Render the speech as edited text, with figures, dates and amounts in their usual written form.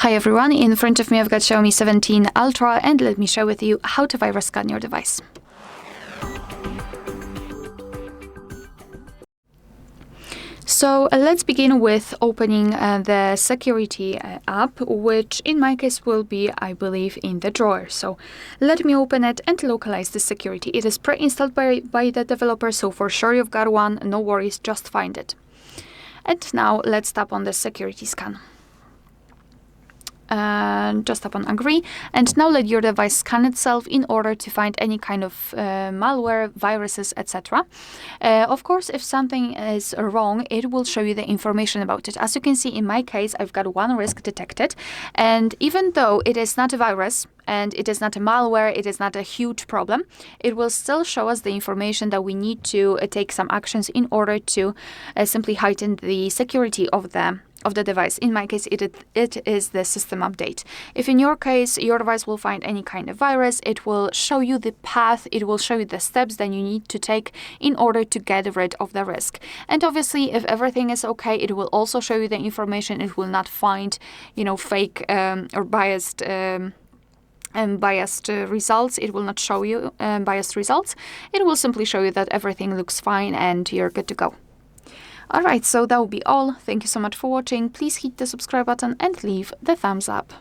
Hi everyone, in front of me I've got Xiaomi 17 Ultra and let me share with you how to virus scan your device. So let's begin with opening the security app, which in my case will be, I believe, in the drawer. So let me open it and localize the security. It is pre-installed by the developer, so for sure you've got one, no worries, just find it. And now let's tap on the security scan. Just tap on agree, and now let your device scan itself in order to find any kind of malware, viruses, etc. Of course, if something is wrong, it will show you the information about it. As you can see, in my case, I've got one risk detected, and even though it is not a virus and it is not a malware, it is not a huge problem, it will still show us the information that we need to take some actions in order to simply heighten the security of the device. In my case, it is the system update. If in your case your device will find any kind of virus, it will show you the path, it will show you the steps that you need to take in order to get rid of the risk. And obviously, if everything is okay, it will also show you the information. It will not find, fake or biased results. It will not show you biased results. It will simply show you that everything looks fine and you're good to go. Alright, so that will be all. Thank you so much for watching. Please hit the subscribe button and leave the thumbs up.